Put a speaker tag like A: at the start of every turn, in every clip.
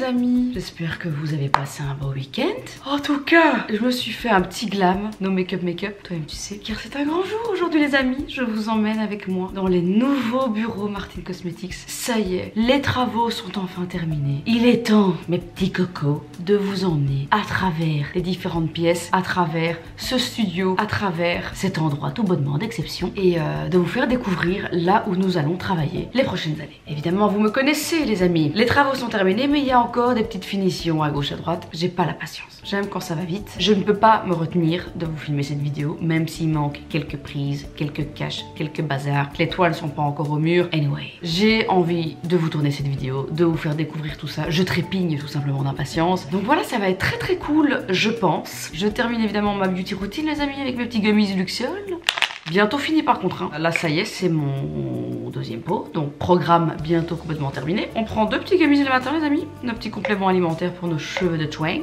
A: amis, j'espère que vous avez passé un beau week-end. En tout cas, je me suis fait un petit glam, no make-up, toi-même tu sais, car c'est un grand jour aujourd'hui les amis. Je vous emmène avec moi dans les nouveaux bureaux Martin Cosmetics. Ça y est, les travaux sont enfin terminés. Il est temps, mes petits cocos, de vous emmener à travers les différentes pièces, à travers ce studio, à travers cet endroit tout bonnement d'exception et de vous faire découvrir là où nous allons travailler les prochaines années. Évidemment, vous me connaissez les amis, les travaux sont terminés mais il y a encore des petites finitions à gauche à droite. J'ai pas la patience, j'aime quand ça va vite. Je ne peux pas me retenir de vous filmer cette vidéo même s'il manque quelques prises, quelques caches, quelques bazars, que les toiles sont pas encore au mur. Anyway, j'ai envie de vous tourner cette vidéo, de vous faire découvrir tout ça. Je trépigne tout simplement d'impatience. Donc voilà, ça va être très très cool, je pense. Je termine évidemment ma beauty routine les amis avec mes petits gummies Luxeol. Bientôt fini par contre, hein. Là ça y est, c'est mon deuxième pot, donc programme bientôt complètement terminé. On prend deux petits gummies le matin les amis, nos petits compléments alimentaires pour nos cheveux de twang.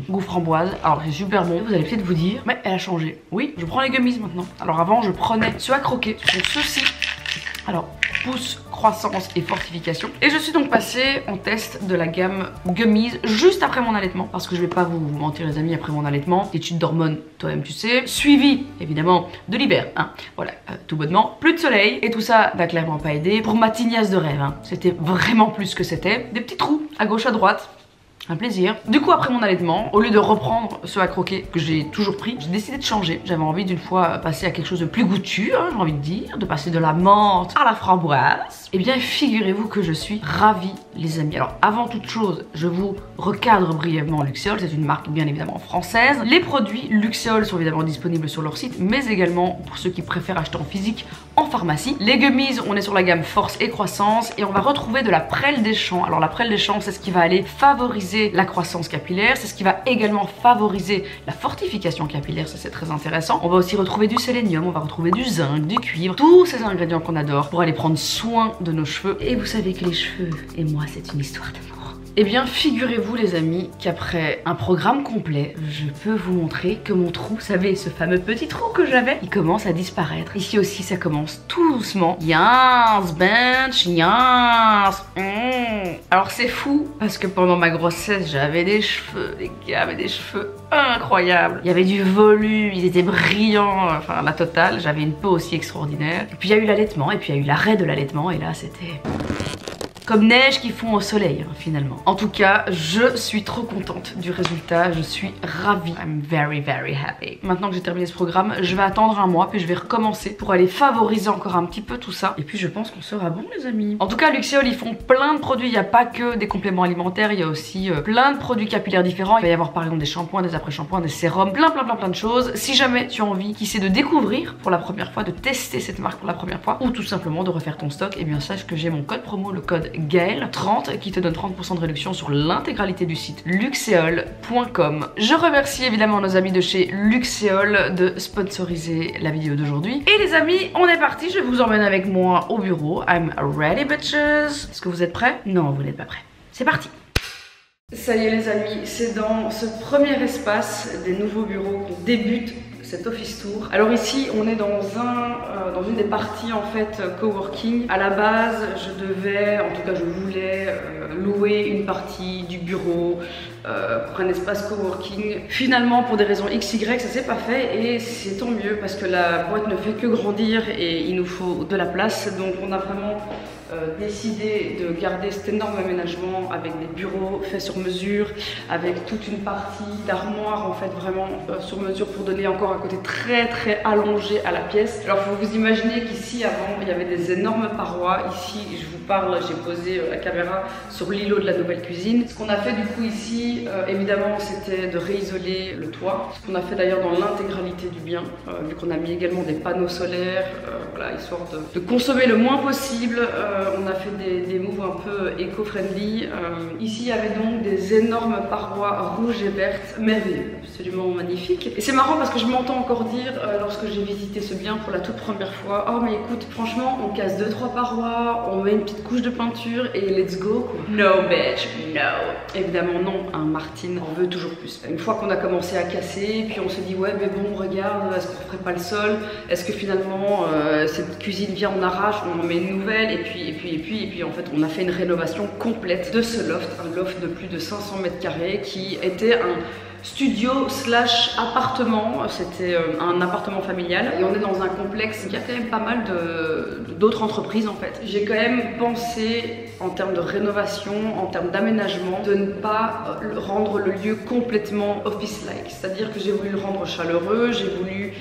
A: Goût framboise, alors c'est super bon. Vous allez peut-être vous dire, mais elle a changé. Oui, je prends les gummies maintenant. Alors avant je prenais ceux à croquer, ce sont ceux-ci. Alors, pousse, croissance et fortification. Et je suis donc passée en test de la gamme Gummies juste après mon allaitement. Parce que je vais pas vous mentir les amis, après mon allaitement, études d'hormones, toi-même tu sais. Suivi, évidemment, de l'hiver. Hein. Voilà, tout bonnement. Plus de soleil. Et tout ça n'a clairement pas aidé pour ma tignasse de rêve. Hein. C'était vraiment plus ce que c'était. Des petits trous à gauche à droite. Un plaisir. Du coup après mon allaitement, au lieu de reprendre ceux à croquer que j'ai toujours pris, j'ai décidé de changer. J'avais envie d'une fois passer à quelque chose de plus goûtu, hein, j'ai envie de dire, de passer de la menthe à la framboise. Et bien figurez-vous que je suis ravie les amis. Alors avant toute chose, je vous recadre brièvement Luxeol, c'est une marque bien évidemment française. Les produits Luxeol sont évidemment disponibles sur leur site, mais également pour ceux qui préfèrent acheter en physique, en pharmacie. Les gummies, on est sur la gamme Force et Croissance et on va retrouver de la prêle des champs. Alors la prêle des champs, c'est ce qui va aller favoriser la croissance capillaire, c'est ce qui va également favoriser la fortification capillaire, ça c'est très intéressant. On va aussi retrouver du sélénium, on va retrouver du zinc, du cuivre, tous ces ingrédients qu'on adore pour aller prendre soin de nos cheveux. Et vous savez que les cheveux et moi c'est une histoire d'amour. Eh bien figurez-vous les amis qu'après un programme complet, je peux vous montrer que mon trou, vous savez ce fameux petit trou que j'avais, il commence à disparaître. Ici aussi ça commence tout doucement. Yas, bench, yas. Alors c'est fou parce que pendant ma grossesse j'avais des cheveux, les gars avaient des cheveux incroyables. Il y avait du volume, ils étaient brillants, enfin la totale. J'avais une peau aussi extraordinaire. Et puis il y a eu l'allaitement et puis il y a eu l'arrêt de l'allaitement et là c'était comme neige qui fond au soleil hein, finalement. En tout cas, je suis trop contente du résultat, je suis ravie. I'm very very happy. Maintenant que j'ai terminé ce programme, je vais attendre un mois puis je vais recommencer pour aller favoriser encore un petit peu tout ça. Et puis je pense qu'on sera bon les amis. En tout cas, Luxeol ils font plein de produits, il n'y a pas que des compléments alimentaires, il y a aussi plein de produits capillaires différents. Il va y avoir par exemple des shampoings, des après-shampoings, des sérums, plein de choses. Si jamais tu as envie, qui sait, de découvrir pour la première fois, de tester cette marque pour la première fois ou tout simplement de refaire ton stock, et bien sache que j'ai mon code promo, le code Gaëlle 30 qui te donne 30% de réduction sur l'intégralité du site luxeol.com. Je remercie évidemment nos amis de chez Luxeol de sponsoriser la vidéo d'aujourd'hui. Et les amis, on est parti, je vous emmène avec moi au bureau. I'm ready bitches. Est-ce que vous êtes prêts? Non, vous n'êtes pas prêts. C'est parti. Ça y est les amis, c'est dans ce premier espace des nouveaux bureaux qu'on débute cet office tour. Alors ici on est dans une des parties en fait coworking. À la base je devais, en tout cas je voulais louer une partie du bureau pour un espace coworking. Finalement pour des raisons XY ça s'est pas fait et c'est tant mieux parce que la boîte ne fait que grandir et il nous faut de la place. Donc on a vraiment décidé de garder cet énorme aménagement avec des bureaux faits sur mesure, avec toute une partie d'armoire en fait vraiment sur mesure pour donner encore un côté très très allongé à la pièce. Alors il faut vous imaginer qu'ici avant il y avait des énormes parois. Ici je vous parle, j'ai posé la caméra sur l'îlot de la nouvelle cuisine. Ce qu'on a fait du coup ici évidemment c'était de réisoler le toit. Ce qu'on a fait d'ailleurs dans l'intégralité du bien vu qu'on a mis également des panneaux solaires voilà, histoire de consommer le moins possible. On a fait des moves un peu éco-friendly. Ici il y avait donc des énormes parois rouges et vertes, merveilleux, absolument magnifiques. Et c'est marrant parce que je m'entends encore dire lorsque j'ai visité ce bien pour la toute première fois, oh mais écoute franchement on casse 2-3 parois, on met une petite couche de peinture et let's go quoi. No bitch, no. Évidemment non, hein, Martine en veut toujours plus. Une fois qu'on a commencé à casser, puis on se dit ouais mais bon regarde, est-ce qu'on ferait pas le sol? Est-ce que finalement cette cuisine vient on arrache, on en met une nouvelle? Et puis puis en fait on a fait une rénovation complète de ce loft, un loft de plus de 500 mètres carrés qui était un studio slash appartement, c'était un appartement familial et on est dans un complexe qui a quand même pas mal d'autres entreprises en fait. J'ai quand même pensé en termes de rénovation, en termes d'aménagement, de ne pas rendre le lieu complètement office-like, c'est-à-dire que j'ai voulu le rendre chaleureux, j'ai voulu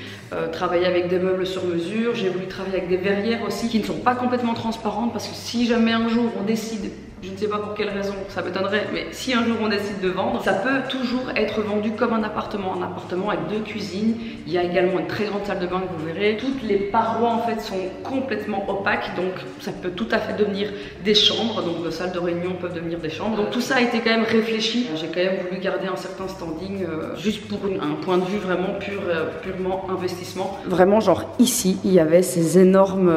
A: travailler avec des meubles sur mesure, j'ai voulu travailler avec des verrières aussi qui ne sont pas complètement transparentes parce que si jamais un jour on décide, je ne sais pas pour quelle raison, ça m'étonnerait, mais si un jour on décide de vendre, ça peut toujours être vendu comme un appartement avec 2 cuisines. Il y a également une très grande salle de bain que vous verrez. Toutes les parois en fait sont complètement opaques, donc ça peut tout à fait devenir des chambres, donc nos salles de réunion peuvent devenir des chambres. Donc tout ça a été quand même réfléchi. J'ai quand même voulu garder un certain standing, juste pour un point de vue vraiment purement investissement. Vraiment genre ici, il y avait ces énormes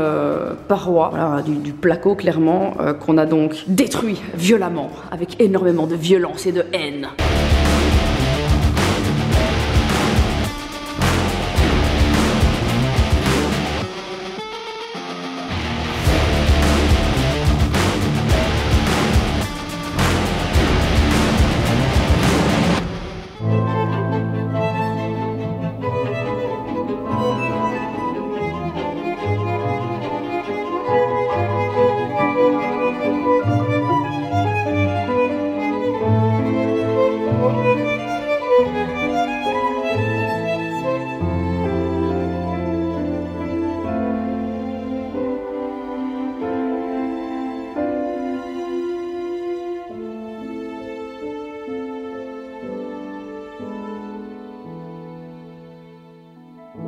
A: parois, voilà, du placo clairement, qu'on a donc détruit violemment, avec énormément de violence et de haine.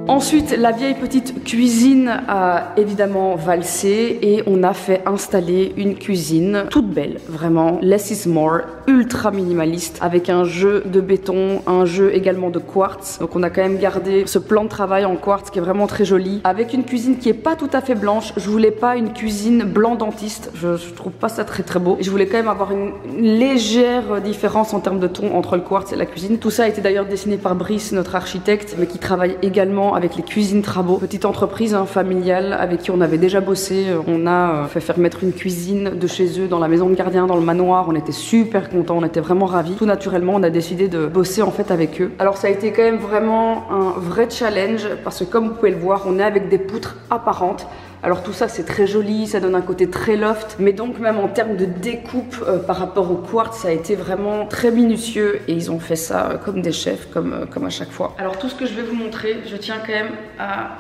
A: Ensuite, la vieille petite cuisine a évidemment valsé et on a fait installer une cuisine toute belle, vraiment less is more, ultra minimaliste, avec un jeu de béton, un jeu également de quartz. Donc on a quand même gardé ce plan de travail en quartz qui est vraiment très joli, avec une cuisine qui est pas tout à fait blanche. Je voulais pas une cuisine blanc dentiste, je trouve pas ça très beau. Je voulais quand même avoir une légère différence en termes de ton entre le quartz et la cuisine. Tout ça a été d'ailleurs dessiné par Brice, notre architecte, mais qui travaille également avec les cuisines Trabo, petite entreprise familiale avec qui on avait déjà bossé. On a fait faire mettre une cuisine de chez eux dans la maison de gardien, dans le manoir. On était super contents, on était vraiment ravis. Tout naturellement, on a décidé de bosser en fait avec eux. Alors ça a été quand même vraiment un vrai challenge parce que comme vous pouvez le voir, on est avec des poutres apparentes. Alors tout ça c'est très joli, ça donne un côté très loft, mais donc même en termes de découpe par rapport au quartz, ça a été vraiment très minutieux et ils ont fait ça comme des chefs, comme à chaque fois. Alors tout ce que je vais vous montrer, je tiens quand même à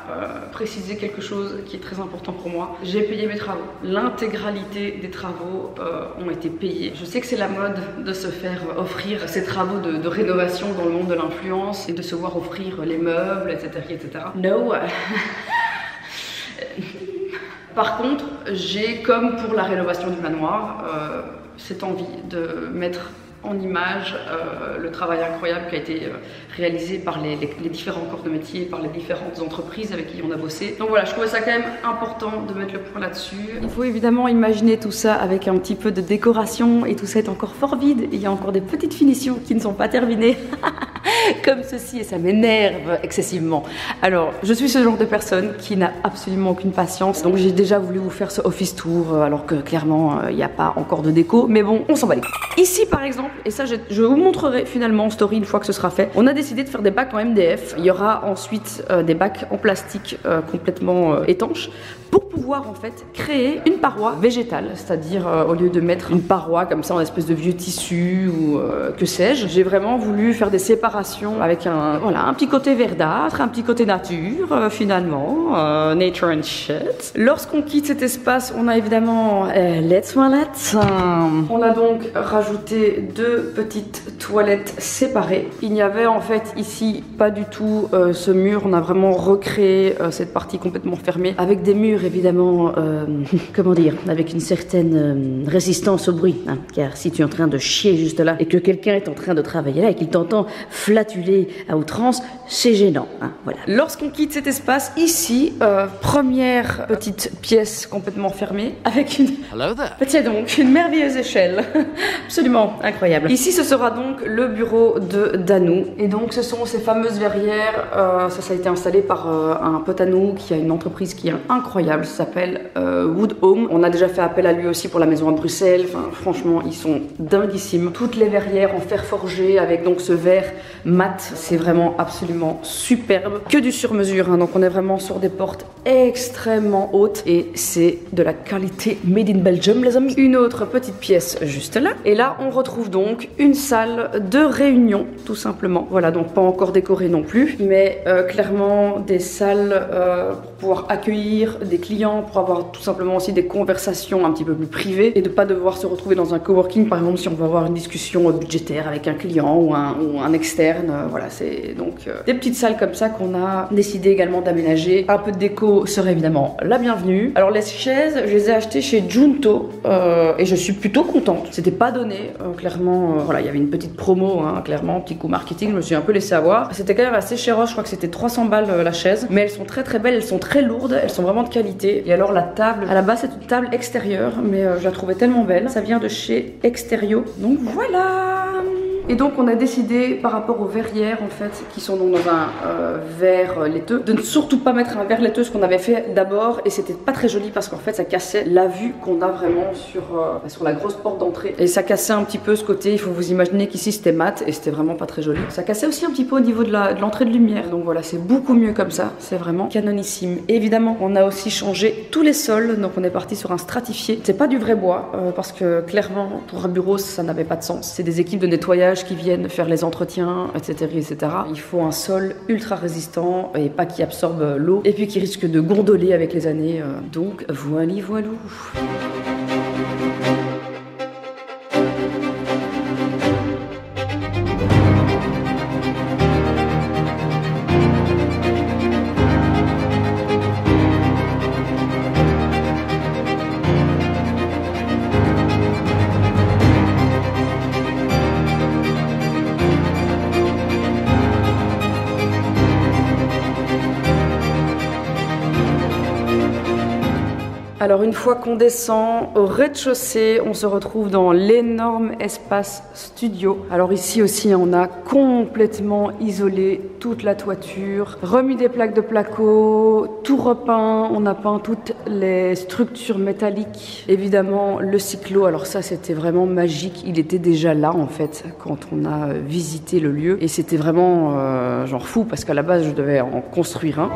A: préciser quelque chose qui est très important pour moi. J'ai payé mes travaux, l'intégralité des travaux ont été payés. Je sais que c'est la mode de se faire offrir ces travaux de rénovation dans le monde de l'influence et de se voir offrir les meubles, etc. etc. No. Par contre, j'ai, comme pour la rénovation du manoir, cette envie de mettre en image le travail incroyable qui a été réalisé par les différents corps de métier, par les différentes entreprises avec qui on a bossé. Donc voilà, je trouvais ça quand même important de mettre le point là-dessus. Il faut évidemment imaginer tout ça avec un petit peu de décoration et tout ça est encore fort vide. Il y a encore des petites finitions qui ne sont pas terminées. Comme ceci et ça m'énerve excessivement. Alors, je suis ce genre de personne qui n'a absolument aucune patience. Donc j'ai déjà voulu vous faire ce office tour alors que clairement il n'y a pas encore de déco. Mais bon, on s'en bat les couilles. Ici par exemple, et ça je vous montrerai finalement en story une fois que ce sera fait, on a décidé de faire des bacs en MDF. Il y aura ensuite des bacs en plastique complètement étanches pour pouvoir en fait créer une paroi végétale. C'est-à-dire au lieu de mettre une paroi comme ça en espèce de vieux tissu ou que sais-je, j'ai vraiment voulu faire des séparations avec un petit côté verdâtre, un petit côté nature finalement, nature and shit. Lorsqu'on quitte cet espace, on a évidemment les toilettes. On a donc rajouté 2 petites toilettes séparées. Il n'y avait en fait ici pas du tout ce mur, on a vraiment recréé cette partie complètement fermée avec des murs évidemment, comment dire, avec une certaine résistance au bruit, hein, car si tu es en train de chier juste là et que quelqu'un est en train de travailler là et qu'il t'entend flatuler à outrance, c'est gênant, hein, voilà. Lorsqu'on quitte cet espace, ici, première petite pièce complètement fermée avec une... Tiens donc, une merveilleuse échelle, absolument incroyable. Ici, ce sera donc le bureau de Danou, et donc ce sont ces fameuses verrières, ça a été installé par un pote à nous qui a une entreprise qui est incroyable. incroyable, ça s'appelle Wood Home. On a déjà fait appel à lui aussi pour la maison à Bruxelles. Enfin, franchement, ils sont dinguissimes. Toutes les verrières en fer forgé avec donc ce verre mat, c'est vraiment absolument superbe. Que du sur-mesure, hein, donc on est vraiment sur des portes extrêmement hautes et c'est de la qualité made in Belgium, les amis. Une autre petite pièce juste là. Et là, on retrouve donc une salle de réunion, tout simplement. Voilà, donc pas encore décorée non plus, mais clairement des salles pour pouvoir accueillir des clients, pour avoir tout simplement aussi des conversations un petit peu plus privées et de pas devoir se retrouver dans un coworking, par exemple, si on veut avoir une discussion budgétaire avec un client ou un externe. Voilà, c'est donc des petites salles comme ça qu'on a décidé également d'aménager. Un peu de déco serait évidemment la bienvenue. Alors les chaises, je les ai achetées chez Junto et je suis plutôt contente. C'était pas donné, clairement. Voilà, il y avait une petite promo, hein, clairement, petit coup marketing. Je me suis un peu laissé avoir. C'était quand même assez cher, je crois que c'était 300 balles la chaise, mais elles sont très très belles, elles sont très lourdes, elles sont vraiment de qualité. Et alors la table, à la base c'est une table extérieure, mais je la trouvais tellement belle. Ça vient de chez Exterio, donc voilà. Et donc on a décidé par rapport aux verrières en fait qui sont donc dans un verre laiteux de ne surtout pas mettre un verre laiteux, ce qu'on avait fait d'abord, et c'était pas très joli parce qu'en fait ça cassait la vue qu'on a vraiment sur la grosse porte d'entrée, et ça cassait un petit peu ce côté. Il faut vous imaginer qu'ici c'était mat et c'était vraiment pas très joli. Ça cassait aussi un petit peu au niveau de l'entrée de lumière, donc voilà, c'est beaucoup mieux comme ça, c'est vraiment canonissime. Et évidemment on a aussi changé tous les sols, donc on est parti sur un stratifié. C'est pas du vrai bois parce que clairement pour un bureau ça n'avait pas de sens. C'est des équipes de nettoyage qui viennent faire les entretiens, etc., etc. Il faut un sol ultra résistant et pas qui absorbe l'eau et puis qui risque de gondoler avec les années. Donc voili voilou. Alors une fois qu'on descend au rez-de-chaussée, on se retrouve dans l'énorme espace studio. Alors ici aussi, on a complètement isolé toute la toiture, remis des plaques de placo, tout repeint, on a peint toutes les structures métalliques. Évidemment, le cyclo, alors ça c'était vraiment magique, il était déjà là en fait quand on a visité le lieu. Et c'était vraiment genre fou parce qu'à la base je devais en construire un.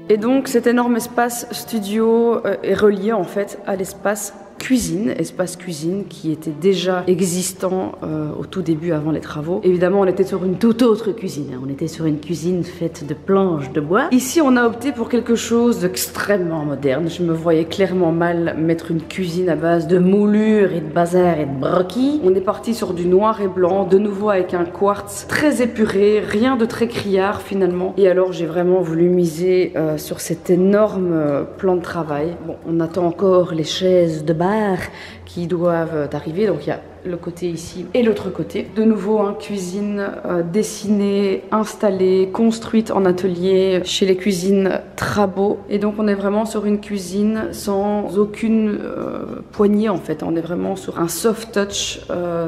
A: Et donc cet énorme espace studio est relié en fait à l'espace espace cuisine qui était déjà existant au tout début avant les travaux. Évidemment on était sur une toute autre cuisine, on était sur une cuisine faite de planches de bois. Ici on a opté pour quelque chose d'extrêmement moderne. Je me voyais clairement mal mettre une cuisine à base de moulures et de bazar et de broquis. On est parti sur du noir et blanc, de nouveau avec un quartz très épuré, rien de très criard finalement. Et alors j'ai vraiment voulu miser sur cet énorme plan de travail. Bon, on attend encore les chaises de bar qui doivent arriver, donc il y a le côté ici et l'autre côté. De nouveau, hein, cuisine dessinée, installée, construite en atelier chez les cuisines Trabo. Et donc on est vraiment sur une cuisine sans aucune poignée en fait. On est vraiment sur un soft touch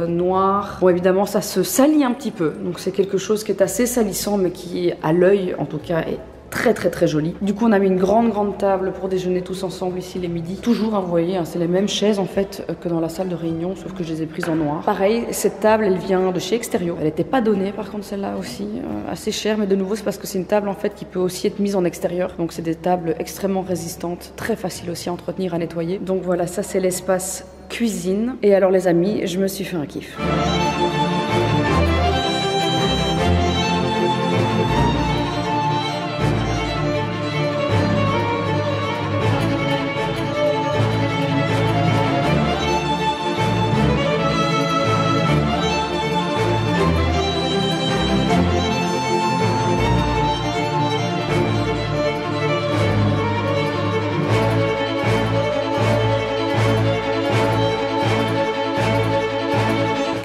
A: noir. Bon évidemment ça se salit un petit peu, donc c'est quelque chose qui est assez salissant mais qui à l'œil en tout cas est très très très joli. Du coup on a mis une grande table pour déjeuner tous ensemble ici les midis. Toujours hein, vous voyez, hein, c'est les mêmes chaises en fait que dans la salle de réunion, sauf que je les ai prises en noir. Pareil, cette table elle vient de chez Extérieur. Elle n'était pas donnée par contre celle-là aussi, assez chère, mais de nouveau c'est parce que c'est une table en fait qui peut aussi être mise en extérieur. Donc c'est des tables extrêmement résistantes, très faciles aussi à entretenir, à nettoyer. Donc voilà, ça c'est l'espace cuisine. Et alors les amis, je me suis fait un kiff.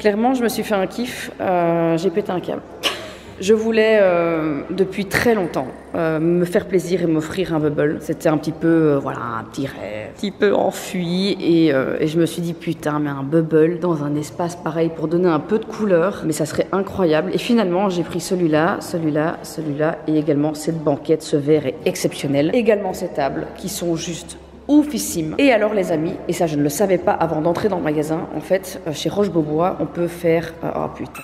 A: Clairement, je me suis fait un kiff, j'ai pété un câble. Je voulais depuis très longtemps me faire plaisir et m'offrir un bubble. C'était un petit peu, voilà, un petit rêve, un petit peu enfui. Et je me suis dit, putain, mais un bubble dans un espace pareil pour donner un peu de couleur, mais ça serait incroyable. Et finalement, j'ai pris celui-là, celui-là, celui-là et également cette banquette. Ce verre est exceptionnel. Également ces tables qui sont juste oufissime. Et alors les amis, et ça je ne le savais pas avant d'entrer dans le magasin, en fait chez Roche-Beaubois on peut faire... oh putain...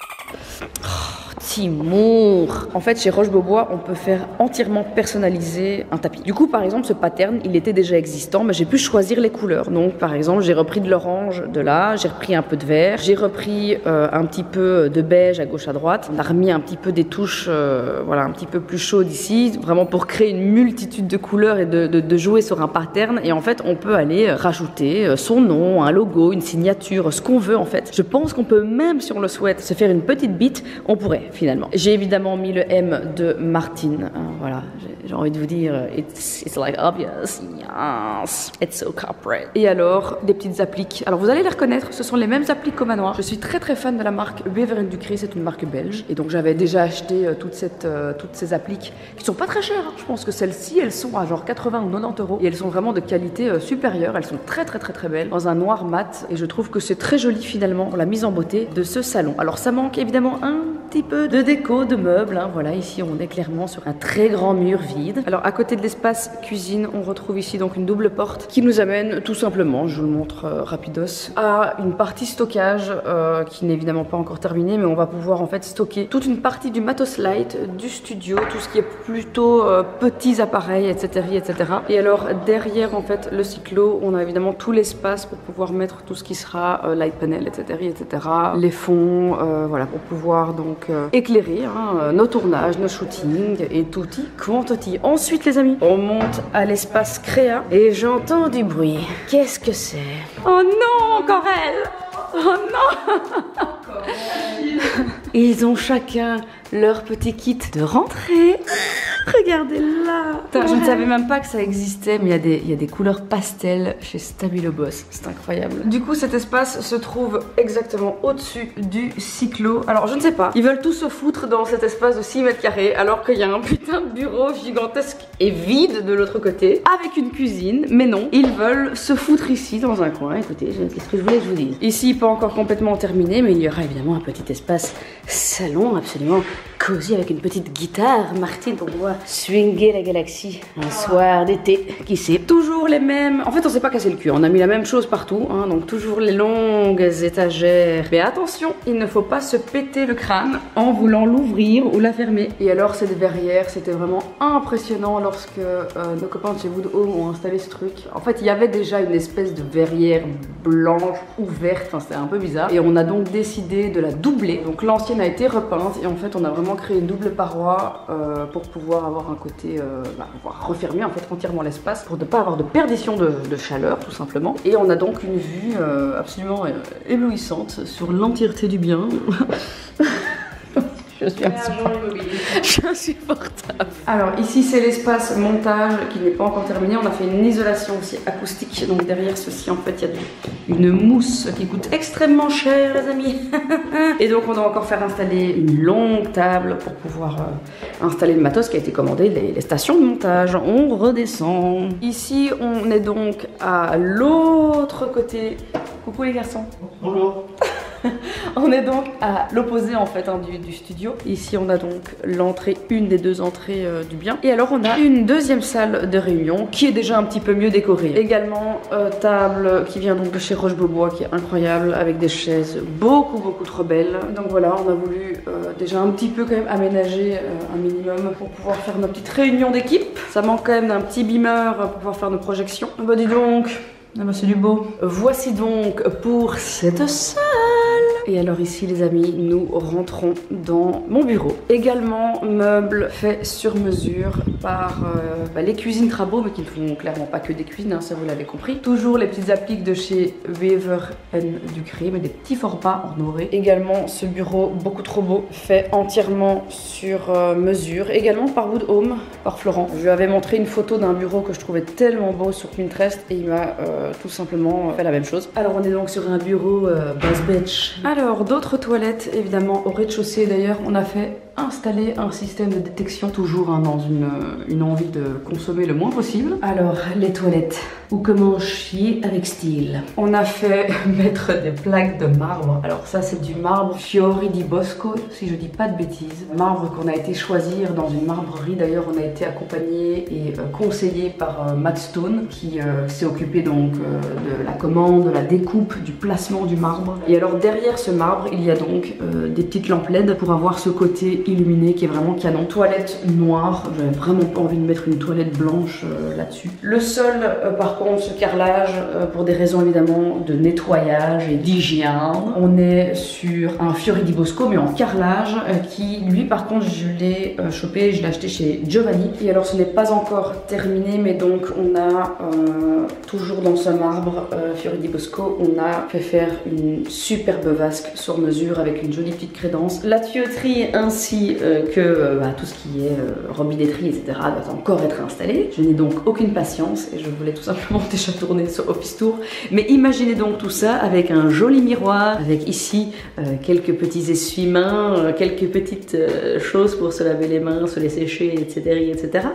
A: Timour. En fait, chez Roche-Beaubois, on peut faire entièrement personnaliser un tapis. Du coup, par exemple, ce pattern, il était déjà existant, mais j'ai pu choisir les couleurs. Donc, par exemple, j'ai repris de l'orange de là, j'ai repris un peu de vert, j'ai repris un petit peu de beige à gauche à droite. On a remis un petit peu des touches, voilà, un petit peu plus chaudes ici, vraiment pour créer une multitude de couleurs et de jouer sur un pattern. Et en fait, on peut aller rajouter son nom, un logo, une signature, ce qu'on veut en fait. Je pense qu'on peut même, si on le souhaite, se faire une petite bite, on pourrait finalement. J'ai évidemment mis le M de Martine. Voilà, j'ai envie de vous dire, it's like obvious, yes, it's so corporate. Et alors, des petites appliques. Alors vous allez les reconnaître, ce sont les mêmes appliques qu'au manoir. Je suis très très fan de la marque Wever & Ducré, c'est une marque belge. Et donc j'avais déjà acheté toutes ces appliques qui sont pas très chères. Hein. Je pense que celles-ci, elles sont à genre 80 ou 90 euros. Et elles sont vraiment de qualité supérieure. Elles sont très très très très belles, dans un noir mat. Et je trouve que c'est très joli finalement pour la mise en beauté de ce salon. Alors ça manque évidemment un petit peu de déco, de meubles. Hein. Voilà, ici on est clairement sur un très grand mur vide. Alors à côté de l'espace cuisine, on retrouve ici donc une double porte qui nous amène tout simplement, je vous le montre rapidos, à une partie stockage qui n'est évidemment pas encore terminée, mais on va pouvoir en fait stocker toute une partie du matos light du studio, tout ce qui est plutôt petits appareils, etc., etc. Et alors derrière en fait le cyclo, on a évidemment tout l'espace pour pouvoir mettre tout ce qui sera light panel, etc., etc. Les fonds, voilà, pour pouvoir donc éclairer nos tournages, nos shootings et tutti quanti. Ensuite les amis, on monte à l'espace créa et j'entends du bruit. Qu'est-ce que c'est? Oh non, encore elle! Oh non! Ils ont chacun leur petit kit de rentrée. Regardez là. Je ne savais même pas que ça existait, mais il y a des couleurs pastel chez Stabilo Boss. C'est incroyable. Du coup, cet espace se trouve exactement au-dessus du cyclo. Alors, je ne sais pas. Ils veulent tous se foutre dans cet espace de 6 mètres carrés, alors qu'il y a un putain de bureau gigantesque et vide de l'autre côté, avec une cuisine. Mais non, ils veulent se foutre ici, dans un coin. Écoutez, qu'est-ce que je voulais que je vous dise? Ici, pas encore complètement terminé, mais il y aura évidemment un petit espace salon absolument cosy avec une petite guitare, Martine, pour pouvoir swinger la galaxie un soir d'été, qui sait. Toujours les mêmes, en fait on s'est pas cassé le cul, on a mis la même chose partout, hein, donc toujours les longues étagères. Mais attention, il ne faut pas se péter le crâne en voulant l'ouvrir ou la fermer. Et alors cette verrière, c'était vraiment impressionnant lorsque nos copains de chez Wood Home ont installé ce truc. En fait il y avait déjà une espèce de verrière blanche ouverte, enfin c'était un peu bizarre. Et on a donc décidé de la doubler, donc l'ancienne a été repeinte et en fait on a vraiment créé une double paroi pour pouvoir avoir un côté, pouvoir refermer en fait entièrement l'espace pour ne pas avoir de perdition de chaleur tout simplement. Et on a donc une vue absolument éblouissante sur l'entièreté du bien. Je suis insupportable. Alors ici c'est l'espace montage qui n'est pas encore terminé. On a fait une isolation aussi acoustique. Donc derrière ceci en fait il y a une mousse qui coûte extrêmement cher les amis. Et donc on doit encore faire installer une longue table pour pouvoir installer le matos qui a été commandé, les stations de montage. On redescend. Ici on est donc à l'autre côté. Coucou les garçons.
B: Bonjour. On est donc à l'opposé en fait hein, du studio. Ici on a donc l'entrée, une des deux entrées du bien. Et alors on a une deuxième salle de réunion qui est déjà un petit peu mieux décorée. Également table qui vient donc de chez Roche-Beaubois qui est incroyable avec des chaises beaucoup trop belles. Donc voilà, on a voulu déjà un petit peu quand même aménager un minimum pour pouvoir faire nos petites réunions d'équipe. Ça manque quand même d'un petit beamer pour pouvoir faire nos projections. Bah dis donc, ah bah c'est du beau. Voici donc pour cette salle. Et alors ici les amis, nous rentrons dans mon bureau. Également meubles faits sur mesure par les cuisines Trabo, mais qui ne font clairement pas que des cuisines, hein, ça vous l'avez compris. Toujours les petites appliques de chez Weaver & Ducré, mais des petits formats en doré. Également ce bureau beaucoup trop beau, fait entièrement sur mesure. Également par Wood Home, par Florent. Je lui avais montré une photo d'un bureau que je trouvais tellement beau sur Pinterest et il m'a tout simplement fait la même chose. Alors on est donc sur un bureau basse bench. Alors d'autres toilettes évidemment au rez-de-chaussée. D'ailleurs on a fait installer un système de détection toujours hein, dans une envie de consommer le moins possible. Alors les toilettes ou comment chier avec style. On a fait mettre des plaques de marbre. Alors ça c'est du marbre Fiori di Bosco si je dis pas de bêtises. Marbre qu'on a été choisir dans une marbrerie. D'ailleurs on a été accompagné et conseillé par Matt Stone qui s'est occupé donc de la commande, de la découpe, du placement du marbre. Et alors derrière ce marbre il y a donc des petites lampes LED pour avoir ce côté illuminé qui est vraiment canon. Toilette noire, j'avais vraiment pas envie de mettre une toilette blanche là-dessus. Le sol par contre ce carrelage pour des raisons évidemment de nettoyage et d'hygiène. On est sur un Fiori di Bosco mais en carrelage qui lui par contre je l'ai chopé, je l'ai acheté chez Giovanni. Et alors ce n'est pas encore terminé mais donc on a toujours dans ce marbre Fiori di Bosco on a fait faire une superbe vasque sur mesure avec une jolie petite crédence. La tuyauterie ainsi que tout ce qui est robinetterie etc doit encore être installé. Je n'ai donc aucune patience et je voulais tout simplement déjà tourner sur Office Tour. Mais imaginez donc tout ça avec un joli miroir, avec ici quelques petits essuie-mains, quelques petites choses pour se laver les mains, se les sécher etc etc.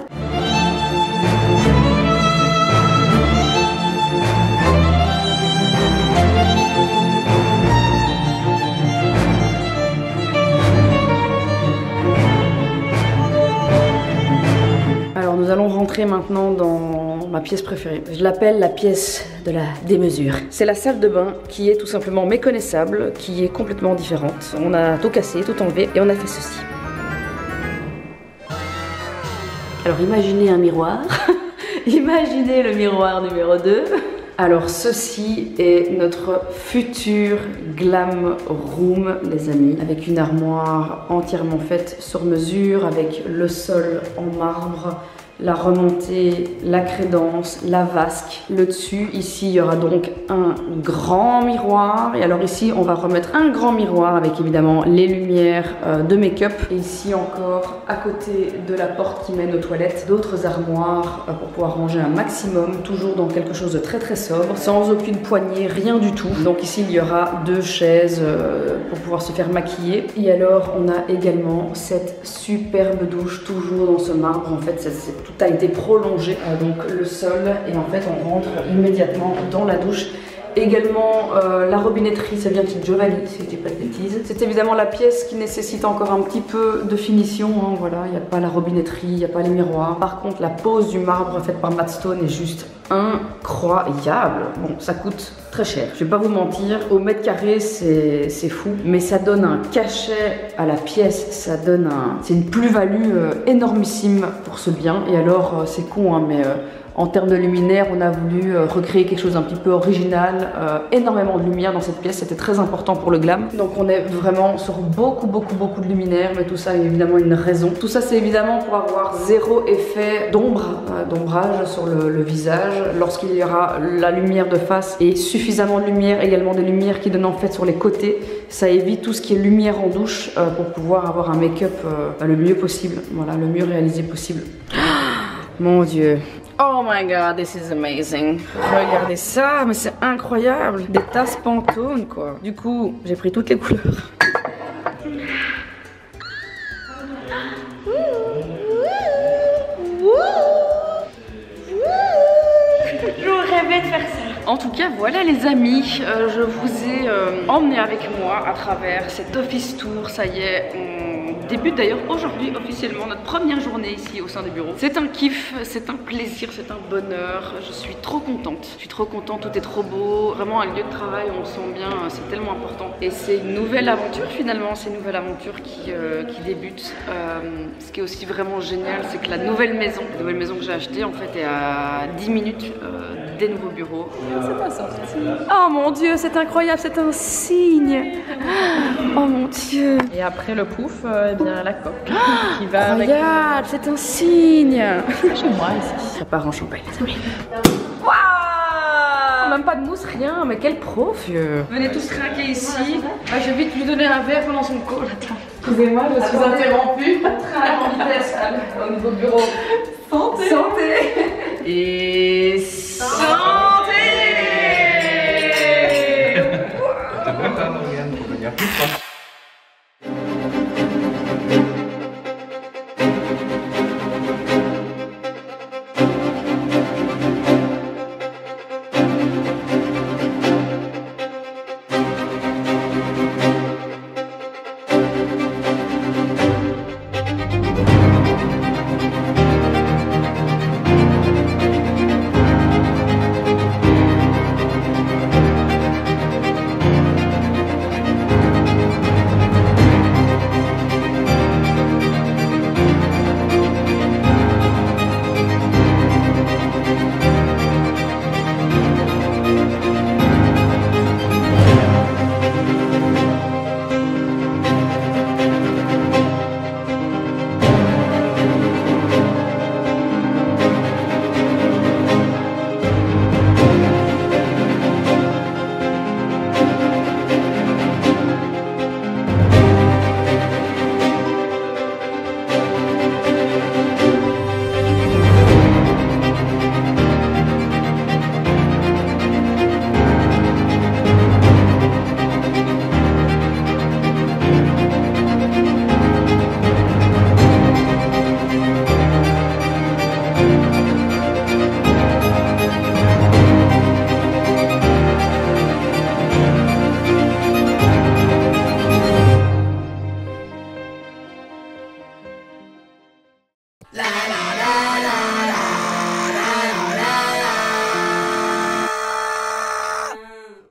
B: Nous allons rentrer maintenant dans ma pièce préférée. Je l'appelle la pièce de la démesure. C'est la salle de bain qui est tout simplement méconnaissable, qui est complètement différente. On a tout cassé, tout enlevé et on a fait ceci. Alors imaginez un miroir. Imaginez le miroir numéro 2. Alors ceci est notre futur glam room les amis, avec une armoire entièrement faite sur mesure, avec le sol en marbre, la remontée, la crédence, la vasque. Le dessus, ici, il y aura donc un grand miroir. Et alors ici, on va remettre un grand miroir avec évidemment les lumières de make-up. Et ici encore, à côté de la porte qui mène aux toilettes, d'autres armoires pour pouvoir ranger un maximum, toujours dans quelque chose de très sobre, sans aucune poignée, rien du tout. Donc ici, il y aura 2 chaises pour pouvoir se faire maquiller. Et alors, on a également cette superbe douche, toujours dans ce marbre. En fait, tout a été prolongé, donc le sol, et en fait on rentre immédiatement dans la douche. Également la robinetterie, ça vient de Giovanni si je dis pas de bêtises. C'est évidemment la pièce qui nécessite encore un petit peu de finition, hein, voilà, il n'y a pas la robinetterie, il n'y a pas les miroirs. Par contre la pose du marbre faite par Matt Stone est juste incroyable. Bon, ça coûte très cher, je vais pas vous mentir, au mètre carré c'est fou, mais ça donne un cachet à la pièce, ça donne c'est une plus-value énormissime pour ce bien. Et alors c'est con hein, mais en termes de luminaire, on a voulu recréer quelque chose d'un petit peu original, énormément de lumière dans cette pièce, c'était très important pour le glam. Donc on est vraiment sur beaucoup de luminaire, mais tout ça a évidemment une raison. Tout ça c'est évidemment pour avoir zéro effet d'ombrage sur le visage, lorsqu'il y aura la lumière de face et suffisamment de lumière, également des lumières qui donnent en fait sur les côtés. Ça évite tout ce qui est lumière en douche pour pouvoir avoir un make-up le mieux possible, voilà, le mieux réalisé possible. Mon Dieu. Oh my god, this is amazing. Regardez ça, mais c'est incroyable. Des tasses Pantone quoi. Du coup, j'ai pris toutes les couleurs.
A: Je rêvais de faire ça.
B: En tout cas, voilà les amis, je vous ai emmené avec moi à travers cet office tour. Ça y est, on débute d'ailleurs aujourd'hui officiellement notre première journée ici au sein du bureau. C'est un kiff, c'est un plaisir, c'est un bonheur. Je suis trop contente. Je suis trop contente, tout est trop beau. Vraiment un lieu de travail, on le sent bien, c'est tellement important. Et c'est une nouvelle aventure finalement, c'est une nouvelle aventure qui débute. Ce qui est aussi vraiment génial, c'est que la nouvelle maison que j'ai achetée en fait est à 10 minutes des nouveaux bureaux.
C: C'est pas sorti.
B: Oh mon dieu, c'est incroyable, c'est un signe. Oh mon dieu.
C: Et après le pouf, eh bien la coque qui va avec.
B: Incroyable, c'est un signe.
C: Chez moi ici.
B: Ça part en champagne, les amis. Waouh! Même pas de mousse, rien, mais quel prof. Venez tous craquer ici. Ah, je vais vite lui donner un verre pendant son call. Attends.
C: Excusez-moi, je suis interrompue.
B: Train en vitesse au niveau bureau.
C: Santé.
B: Santé. Et